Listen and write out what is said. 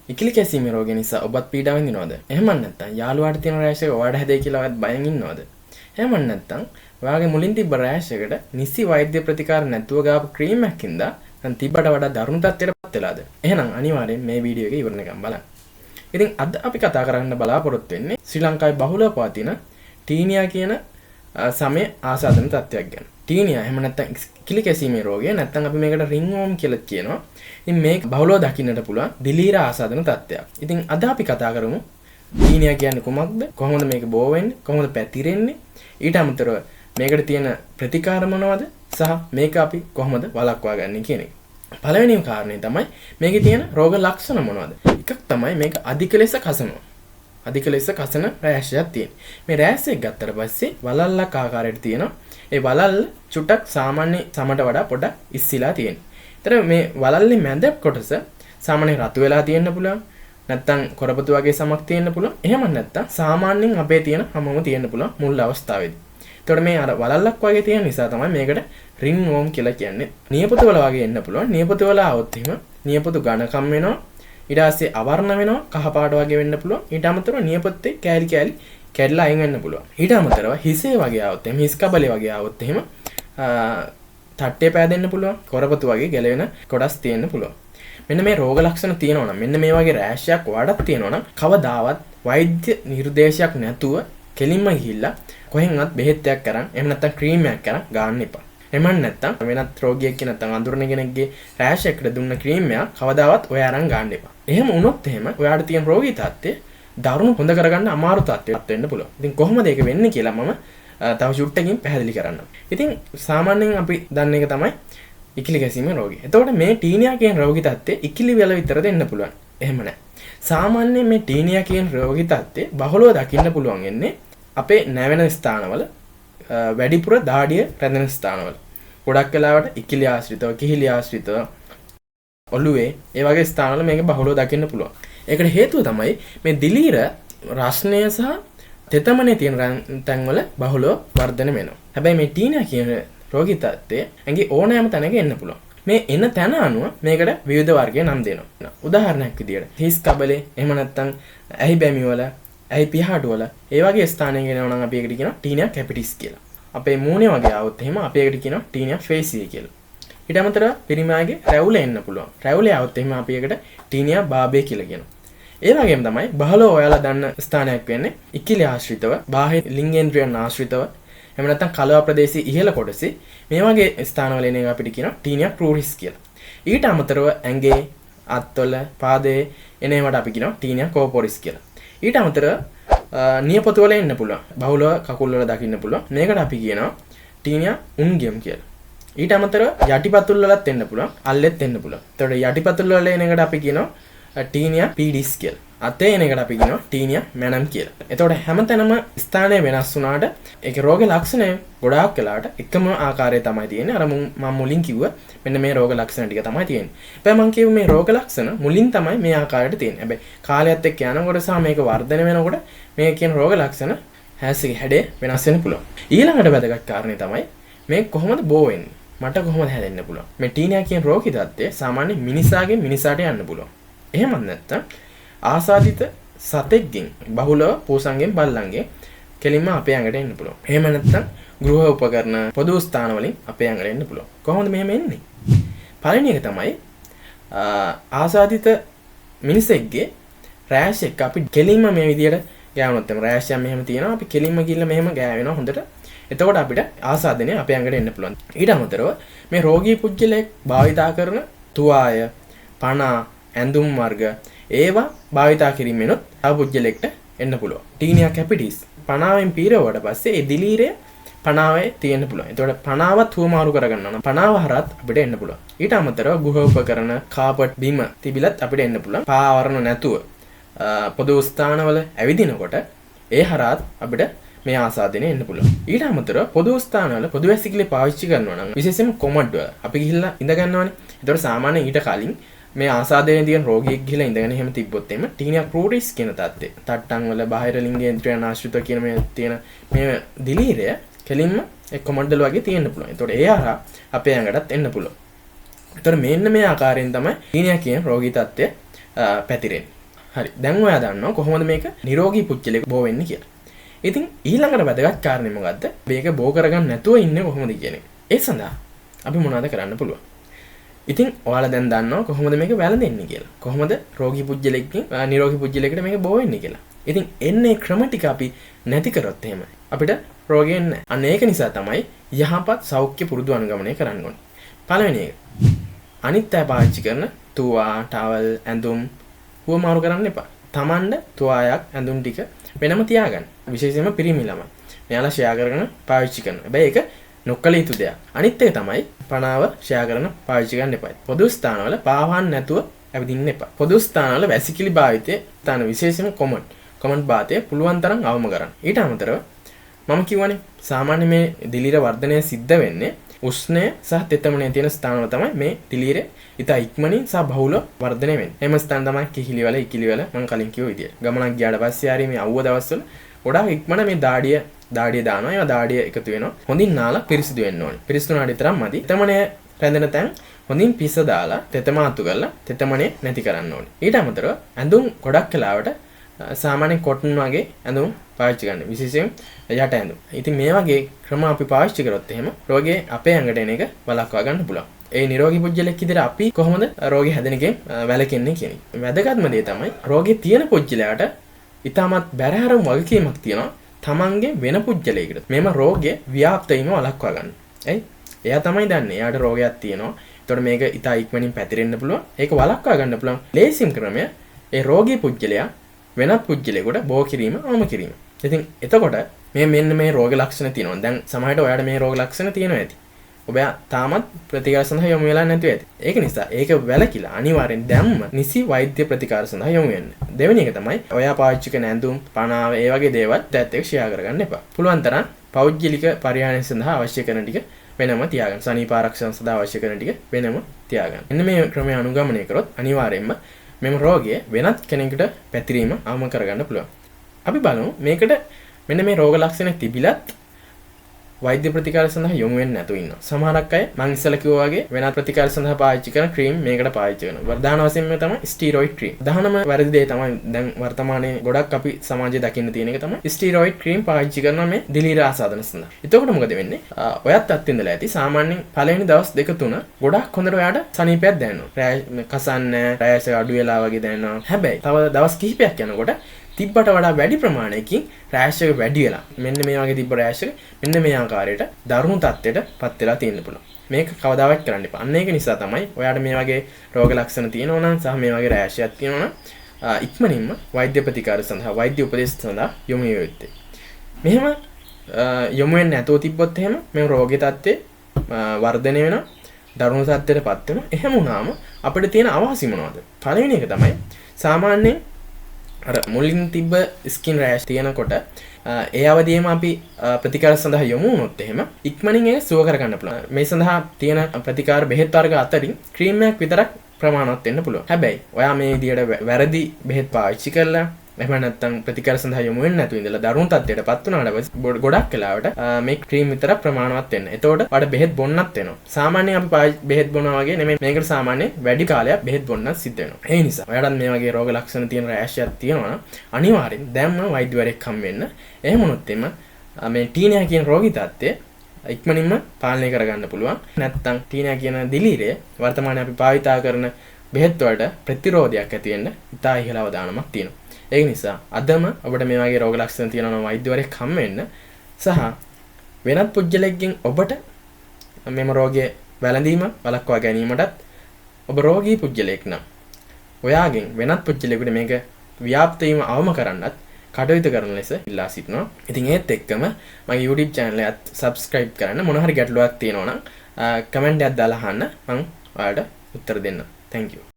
ඉකිලි කැසීමේ රෝගය නිසා ඔබත් පීඩා විඳිනවද? එහෙම නැත්නම් යාළුවාට තියෙන රෑෂ් එක ඔයාලට හැදෙයි කියලා ඔයත් බයෙන් ඉන්නවද? එහෙම නැත්නම් ඔයාගේ මුලින් තිබ්බ රෑෂ් එකට නිසි වෛද්‍ය ප්‍රතිකාර නැතුව ගාපු ක්‍රීම් එකකින්ද දැන් තිබ්බට වඩා දරුණු තත්ත්වයකටපත් වෙලාද? එහෙනම් අනිවාර්යෙන් මේ වීඩියෝ එක ඉවරනකම් බලන්න. ඉතින් අද අපි කතා කරන්න බලාපොරොත්තු වෙන්නේ ශ්‍රී ලංකාවේ බහුලව පවතින ටීනියා කියන සමය ආසාදන තත්ත්වයක් ගැන. ටීනියා එහෙම නැත්නම් කිලි කැසීමේ රෝගය නැත්නම් අපි මේකට රින්ගෝම් කියලා කියනවා. ඉතින් මේක බහුලව දකින්නට පුළුවන් දිලීර ආසාදන තත්ත්වයක්. ඉතින් අද අපි කතා කරමු ටීනියා කියන්නේ කුමක්ද? කොහොමද මේක බෝ වෙන්නේ? කොහොමද පැතිරෙන්නේ? ඊට අමතරව මේකට තියෙන ප්‍රතිකාර මොනවද? සහ මේක අපි කොහොමද වළක්වා ගන්න කියන එක. පළවෙනිම කාරණේ තමයි මේකේ තියෙන රෝග ලක්ෂණ මොනවද? එකක් තමයි මේක අධික ලෙස කසනවා. අධික ලෙස කසන රෑෂ් එකක් තියෙනවා. මේ රෑෂ් එක ගත්තට පස්සේ වලල්ලක් ආකාරයට තියෙනවා. ඒ වලල්ල චුට්ටක් සාමාන්‍ය සමට වඩා පොඩක් ඉස්සිලා තියෙනවා. ඒතර මේ වලල්ලේ මැද කොටස සාමාන්‍ය රතු වෙලා තියෙන්න පුළුවන්. නැත්තම් කොරපතු වගේ සමක් තියෙන්න පුළුවන්. එහෙම නැත්තම් සාමාන්‍යයෙන් අපේ තියෙන හැමෝම තියෙන්න පුළුවන් මුල් අවස්ථාවේදී. එතකොට මේ අර වලල්ලක් වගේ තියෙන නිසා තමයි මේකට රින් වෝම් කියලා කියන්නේ. නියපොතු වල වගේ එන්න පුළුවන්. නියපොතු වල આવොත් එහෙම නියපොතු ඝනකම් වෙනවා. ඊට පස්සේ අවර්ණ වෙනවා. කහ පාට වගේ වෙන්න පුළුවන්. ඊට අමතරව නියපොත්තේ කෑලි කෑලි කැඩලා අයින් වෙන්න පුළුවන්. ඊට අමතරව හිසේ වගේ આવොත් එහෙම හිස් කබලේ වගේ આવොත් එහෙම තට්ටේ පෑදෙන්න පුළුවන්. කොරපතු වගේ ගැලවෙන කොටස් තියෙන්න පුළුවන්. මෙන්න මේ රෝග ලක්ෂණ තියෙනවා නම් මෙන්න මේ වගේ රෑෂ් එකක් වඩක් තියෙනවා නම් කවදාවත් වෛද්‍ය නිර්දේශයක් නැතුව කෙලින්ම ගිහිල්ලා කොහෙන්වත් බෙහෙත්යක් කරන් එහෙම නැත්නම් ක්‍රීම් එකක් කරන් ගන්න එපා. එහෙම නැත්නම් වෙනත් රෝගියෙක් නැත්නම් අඳුරන කෙනෙක්ගේ රෑෂ් එකකට දුන්න ක්‍රීම් එකක් කවදාවත් ඔය අරන් ගන්න එපා. එහෙම වුණොත් එහෙම ඔයාට තියෙන රෝගී තත්ත්වය දරුණු හොඳ කරගන්න අමාරු තත්ත්වයක් වෙන්න පුළුවන්. ඉතින් කොහොමද ඒක වෙන්නේ කියලා මම තව චුට්ටකින් පැහැදිලි කරන්නම්. ඉතින් සාමාන්‍යයෙන් අපි දන්න එක තමයි ඉකිලි කැසීමේ රෝගය. එතකොට මේ ටීනියා කියන රෝගී තත්ත්වය ඉකිලි වල විතර දෙන්න පුළුවන්. එහෙම නැහැ. සාමාන්‍යයෙන් මේ ටීනියා කියන රෝගී තත්ත්වය බහුලව දකින්න පුළුවන් වෙන්නේ අපේ නැවෙන ස්ථානවල වැඩිපුර දාඩිය රැඳෙන ස්ථානවල. ගොඩක් වෙලාවට ඉකිලි ආශ්‍රිතව, කිහිලි ආශ්‍රිතව ඔළුවේ ඒ වගේ ස්ථානවල මේක බහුලව දකින්න පුළුවන්. ඒකට හේතුව තමයි මේ දිලීර රස්නය සහ තෙතමනේ තියෙන තැන්වල බහුලව වර්ධනය වෙනවා. හැබැයි මේ ටීනියා කියන රෝගී තත්ත්වය ඇඟේ ඕනෑම තැනක එන්න පුළුවන්. මේ එන තැන අනුව මේකට විවිධ වර්ගයේ නම් දෙනවා. උදාහරණයක් විදියට හිස් කබලේ එහෙම නැත්නම් ඇහි බැමි වල ඇයි පිහාටු වල ඒ වගේ ස්ථානයක එනවා නම් අපි ඒකට කියනවා ටීනියා කැපිටිස් කියලා. අපේ මූණේ වගේ આવොත් එහෙම අපි ඒකට කියනවා ටීනියා ෆේසිය කියලා. ඊට අමතරව පිරිමාගේ රැවුල එන්න පුළුවන්. රැවුලේ આવොත් එහෙම අපි ඒකට ටීනියා බාබේ කියලා කියනවා. ඒ වගේම තමයි බහලව ඔයාලා දන්න ස්ථානයක් වෙන්නේ ඉකිලි ආශ්‍රිතව, බාහිර ලිංගේන්ද්‍රයන් ආශ්‍රිතව, එහෙම නැත්නම් කලවා ප්‍රදේශයේ ඉහළ කොටසේ මේ වගේ ස්ථානවල එන එක අපිට කියනවා ටීනියා ක්‍රූරිස් කියලා. ඊට අමතරව ඇඟේ, අත්වල, පාදයේ එන ඒවාට අපි කියනවා ටීනියා කෝපොරිස් කියලා. ඊට අමතරව නියපොතු වල එන්න පුළුවන්. බහුලව කකුල් වල දකින්න පුළුවන්. මේකට අපි කියනවා ටීනියා උන්ගෙම් කියලා. ඊට අමතරව යටිපතුල් වලත් එන්න පුළුවන්. අල්ලෙත් එන්න පුළුවන්. එතකොට යටිපතුල් වල එන එකට අපි කියනවා ටීනියා පීඩිස් කියලා. අතේ එන එකට අපි කියනවා ටීනියා මැනම් කියලා. එතකොට හැමතැනම ස්ථානය වෙනස් වුණාට ඒකේ රෝග ලක්ෂණ ගොඩාක් වෙලාවට එකම ආකාරය තමයි තියෙන්නේ. අර මම මුලින් කිව්ව මෙන්න මේ රෝග ලක්ෂණ ටික තමයි තියෙන්නේ. හැබැයි මම කියුවේ මේ රෝග ලක්ෂණ මුලින් තමයි මේ ආකාරයට තියෙන්නේ. හැබැයි කාලයත් එක්ක යනකොට සහ මේක වර්ධනය වෙනකොට මේ කියන රෝග ලක්ෂණ හැස්ගේ හැඩය වෙනස් වෙන්න පුළුවන්. ඊළඟට වැදගත් කාරණේ තමයි මේ කොහොමද බෝ වෙන්නේ? මට කොහොමද හැදෙන්න පුළුවන්? මේ ටීනියා කියන රෝගී තත්ත්වය සාමාන්‍ය මිනිසාගෙන් මිනිසාට යන්න පුළුවන්. එහෙමත් නැත්නම් ආසාදිත සතෙක්ගෙන් බහුලව පෝසංගෙන් බල්ලන්ගෙන් කෙලින්ම අපේ ඇඟට එන්න පුළුවන්. එහෙම නැත්නම් ගෘහ උපකරණ පොදු ස්ථාන වලින් අපේ ඇඟට එන්න පුළුවන්. කොහොමද මෙහෙම එන්නේ? පළවෙනි එක තමයි ආසාදිත මිනිසෙක්ගේ රෑෂ් එක අපි කෙලින්ම මේ විදියට ගෑවුනොත් එම රෑෂ් එක මෙහෙම තියෙනවා. අපි කෙලින්ම ගිහිල්ලා මෙහෙම ගෑවෙනවා හොඳට. එතකොට අපිට ආසාදනය අපේ ඇඟට එන්න පුළුවන්. ඊට අමතරව මේ රෝගී පුද්ගලයෙක් භාවිතා කරන තුවාය, පණා, ඇඳුම් වර්ග ඒවා භාවිතා කිරීමෙනුත් තව පුද්ගලෙක්ට එන්න පුළුවන්. ටීනියා කැපිටිස් පණාවෙන් පීරවුවට පස්සේ ඒ දිලීරය පණාවේ තියෙන්න පුළුවන්. එතකොට පණාවත් හුවමාරු කරගන්න ඕන. පණාව හරහත් අපිට එන්න පුළුවන්. ඊට අමතරව ගෘහ උපකරණ, කාපට්, බිම තිබිලත් අපිට එන්න පුළුවන්. පාවරණ නැතුව පොදු ස්ථානවල ඇවිදිනකොට ඒ හරහත් අපිට මේ ආසාදනය එන්න පුළුවන්. ඊට අමතරව පොදු ස්ථානවල පොදු වැසිකිලි පාවිච්චි කරනවා නම් විශේෂයෙන්ම කොමඩ් වල අපි ගිහිල්ලා ඉඳ ගන්නවානේ. එතකොට සාමාන්‍යයෙන් ඊට කලින් මේ ආසාදනයේ තියෙන රෝගියෙක් ගිහිලා ඉඳගෙන එහෙම තිබ්බොත් එimhe ටීනියා ක්‍රූරිස් කියන තත්ත්වය. තට්ටන් වල බාහිර ලිංගේන්ද්‍රයන් ආශ්‍රිතව කියන මේ තියෙන මේ දිලීරය කෙලින්ම එක්ක මොඩල් වගේ තියෙන්න පුළුවන්. ඒතකොට ඒ හරහා අපේ ඇඟටත් එන්න පුළුවන්. ඒතකොට මෙන්න මේ ආකාරයෙන් තමයි ටීනියා කියන රෝගී තත්ත්වය පැතිරෙන්නේ. හරි. දැන් ඔයා දන්නවා කොහොමද මේක නිරෝගී පුච්චලයක බෝ වෙන්නේ කියලා. ඉතින් ඊළඟට වැදගත් කාරණේ මොකද්ද? මේක බෝ කරගන්න නැතුව ඉන්නේ කොහොමද කියන එක. ඒ සඳහා අපි මොනවද කරන්න පුළුවන්? ඉතින් ඔයාලා දැන් දන්නවා කොහොමද මේක වැළඳෙන්නේ කියලා. කොහොමද රෝගී පුජ්‍යලෙක්ගෙන් නිරෝගී පුජ්‍යලයකට මේක බෝ වෙන්නේ කියලා. ඉතින් එන්නේ ක්‍රම ටික අපි නැති කරොත් එහෙම අපිට රෝගය එන්නේ නැහැ. අන්න ඒක නිසා තමයි යහපත් සෞඛ්‍ය පුරුදු අනුගමනය කරන්න ඕනේ. පළවෙනි එක. අනිත් අය පාවිච්චි කරන තුවා, ටවල්, ඇඳුම් හුවමාරු කරන්න එපා. Tamanda තුවායක් ඇඳුම් ටික වෙනම තියාගන්න. විශේෂයෙන්ම පිරිමි ළමයි. මෙයාලා ෂෙයා කරගෙන පාවිච්චි කරනවා. හැබැයි ඒක නොකළ යුතු දෙයක්. අනිත් එක තමයි පනාව ෂෙයා කරන පාවිච්චි කරන්න එපා. පොදු ස්ථානවල පාවහන් නැතුව ඇවිදින්න එපා. පොදු ස්ථානවල වැසිකිලි භාවිතය ස්ථාන විශේෂයෙන්ම කොමන්ට් භාවිතය පුළුවන් තරම් අවම කරන්න. ඊට අමතරව මම කියවනේ සාමාන්‍ය මේ දිලීර වර්ධනය සිද්ධ වෙන්නේ උෂ්ණය සහ තෙතමනය තියෙන ස්ථානවල තමයි මේ දිලීර ඉතා ඉක්මනින් සහ බහුලව වර්ධනය වෙන්නේ. එම ස්ථාන තමයි කිහිලිවල, ඉකිලිවල මම කලින් කිව්ව විදියට. ගමනක් ගියාට පස්සේ ආරි මේ අවුව දවස්වල ගොඩාක් ඉක්මන මේ දාඩිය දානවා. ඒවා දාඩිය එකතු වෙනවා. හොඳින් නාලා පිරිසිදු වෙන්න ඕනේ. පිරිසිදුනාට විතරක් මදි. තෙතමනය රැඳෙන තැන් හොඳින් පිස්ස දාලා තෙතමාතු කරලා තෙතමනය නැති කරන්න ඕනේ. ඊට අමතරව ඇඳුම් ගොඩක් වෙලාවට සාමාන්‍යයෙන් කොටන් වගේ ඇඳුම් පාවිච්චි කරන්න. විශේෂයෙන් යට ඇඳුම්. ඉතින් මේ වගේ ක්‍රම අපි පාවිච්චි කරොත් එහෙම රෝගේ අපේ ඇඟට එන එක වළක්වා ගන්න පුළුවන්. ඒ නිරෝගී පුජ්‍යලෙක් විදිහට අපි කොහොමද රෝගේ හැදෙන එකෙන් වැළකෙන්නේ කියන එක. වැදගත්ම දේ තමයි රෝගේ තියෙන පුජ්‍යලයට ඉතාමත් බැරහරම වගකීමක් තියෙනවා තමන්ගේ වෙන පුජ්‍යලයකට. මේම රෝගේ ව්‍යාප්ත වීම වළක්වා ගන්න. එයා තමයි දන්නේ. එයාට රෝගයක් තියෙනවා. ඒතකොට මේක ඉතා ඉක්මනින් පැතිරෙන්න පුළුවන්. ඒක වළක්වා ගන්න පුළුවන් ලේසිම ක්‍රමය ඒ රෝගී පුජ්‍යලයා වෙනත් පුජ්‍යලයකට බෝ කිරීම අවම කිරීම. ඉතින් එතකොට මෙන්න මේ රෝග ලක්ෂණ තියෙනවා. දැන් සමහරවිට ඔයාලට මේ රෝග ලක්ෂණ තියෙනවා ඇති. ඔබ තාමත් ප්‍රතිකාර සඳහා යොමු වෙලා නැතුව ඇති. ඒක නිසා ඒක වැළකීලා අනිවාර්යෙන් දැම්ම නිසි වෛද්‍ය ප්‍රතිකාර සඳහා යොමු වෙන්න. දෙවෙනි එක තමයි ඔයා පාවිච්චි කරන ඇඳුම්, පනාව, ඒ වගේ දේවල් දැත් එක්ක ෂෙයා කරගන්න එපා. පුළුවන් තරම් පෞද්ගලික පරිහරණය සඳහා අවශ්‍ය කරන ටික වෙනම තියාගන්න. සනීප ආරක්ෂණ සඳහා අවශ්‍ය කරන ටික වෙනම තියාගන්න. එන්න මේ ක්‍රමය අනුගමනය කරොත් අනිවාර්යෙන්ම මෙම රෝගය වෙනත් කෙනෙකුට පැතිරීම අවම කරගන්න පුළුවන්. අපි බලමු මේකට මෙන්න මේ රෝග ලක්ෂණ තිබිලත් වෛද්‍ය ප්‍රතිකාර සඳහා යොමු වෙන්නේ නැතුව ඉන්නවා. සමහරක් අය මං ඉස්සෙල්ලා කිව්වා වගේ වෙනත් ප්‍රතිකාර සඳහා පාවිච්චි කරන ක්‍රීම් මේකට පාවිච්චි කරනවා. ප්‍රධාන වශයෙන්ම තමයි ස්ටීරොයිඩ් ක්‍රීම්. දහනම වැරදි දේ තමයි දැන් වර්තමානයේ ගොඩක් අපි සමාජයේ දකින්න තියෙන එක තමයි ස්ටීරොයිඩ් ක්‍රීම් පාවිච්චි කරනවා මේ දිලීර ආසාදන සඳහා. එතකොට මොකද වෙන්නේ? ඔයත් අත්විඳලා ඇති සාමාන්‍යයෙන් පළවෙනි දවස් දෙක තුන ගොඩක් හොඳට ඔයාට සනීපයක් දැනෙනවා. කසන්නේ, රැයස අඩු වෙලා වගේ දැනෙනවා. හැබැයි තව දවස් කිහිපයක් යනකොට තිබ්බට වඩා වැඩි ප්‍රමාණයකින් රෑෂ් එක වැඩි වෙලා මෙන්න මේ වගේ තිබ්බ රෑෂ් එක මෙන්න මේ ආකාරයට දරුණු තත්ත්වයට පත් වෙලා තියෙන්න පුළුවන්. මේක කවදාවත් කරන්න එපා. අන්න ඒක නිසා තමයි ඔයාට මේ වගේ රෝග ලක්ෂණ තියෙනවා නම් සහ මේ වගේ රෑෂ් එකක් තියෙනවා නම් ඉක්මනින්ම වෛද්‍ය ප්‍රතිකාර සඳහා වෛද්‍ය උපදෙස් සඳහා යොමු විය යුත්තේ. මෙහෙම යොමු වෙන්නේ නැතුව තිබ්බොත් එහෙම මේ රෝගී තත්ත්වේ වර්ධනය වෙනවා. දරුණු තත්ත්වයට පත් වෙනවා. එහෙම වුණාම අපිට තියෙන අවශ්‍ය මොනවද? පළවෙනි එක තමයි සාමාන්‍යයෙන් අර මුලින් තිබ්බ ස්කින් රෑෂ් තියෙනකොට ඒ අවදියේම අපි ප්‍රතිකාර සඳහා යොමු වුණොත් එහෙම ඉක්මනින් ඒක සුව කරගන්න පුළුවන්. මේ සඳහා තියෙන ප්‍රතිකාර බෙහෙත් වර්ග අතරින් ක්‍රීම් එකක් විතරක් ප්‍රමාණවත් වෙන්න පුළුවන්. හැබැයි ඔයා මේ විදියට වැරදි බෙහෙත් පාවිච්චි කරලා එහෙම නැත්නම් ප්‍රතිකාර සඳහා යොමු වෙන්නේ නැතුව ඉඳලා දරුණු තත්ත්වයට පත් වුණාට පස්සේ ගොඩක් වෙලාවට මේ ක්‍රීම් විතරක් ප්‍රමාණවත් වෙන්න. එතකොට ඔයාලට බෙහෙත් බොන්නත් වෙනවා. සාමාන්‍යයෙන් අපි බෙහෙත් බොනවා වගේ නෙමෙයි මේකට සාමාන්‍යයෙන් වැඩි කාලයක් බෙහෙත් බොන්නත් සිද්ධ වෙනවා. ඒ නිසා ඔයාලට මේ වගේ රෝග ලක්ෂණ තියෙන රෑෂ් එකක් තියෙනවා නම් අනිවාර්යෙන් දැම්ම වෛද්‍යවරයෙක් හම් වෙන්න. එහෙම වුණොත් එම මේ ටීනියා කියන රෝගී තත්ත්වය ඉක්මනින්ම පාලනය කරගන්න පුළුවන්. නැත්නම් ටීනියා කියන දිලීරය වර්තමානයේ අපි භාවිතා කරන බෙහෙත් වලට ප්‍රතිරෝධයක් ඇති වෙන්න ඉතා ඉහළ අවදානමක් තියෙනවා. ඒ නිසා අදම ඔබට මේ වගේ රෝග ලක්ෂණ තියෙනවා නම් වෛද්‍යවරයෙක් හම් වෙන්න සහ වෙනත් පුජ්‍යලෙක්ගෙන් ඔබට මෙම රෝගය වැළඳීම වළක්වා ගැනීමටත් ඔබ රෝගී පුජ්‍යලෙක් නම් ඔයාගෙන් වෙනත් පුජ්‍යලෙකුට මේක ව්‍යාප්ත වීම අවම කරන්නත් කටයුතු කරන ලෙස ඉල්ලා සිටිනවා. ඉතින් ඒත් එක්කම මගේ YouTube channel එකත් subscribe කරන්න. මොන හරි ගැටලුවක් තියෙනවා නම් කමෙන්ට් එකක් දාලා අහන්න මම ඔයාලට උත්තර දෙන්නම්. Thank you.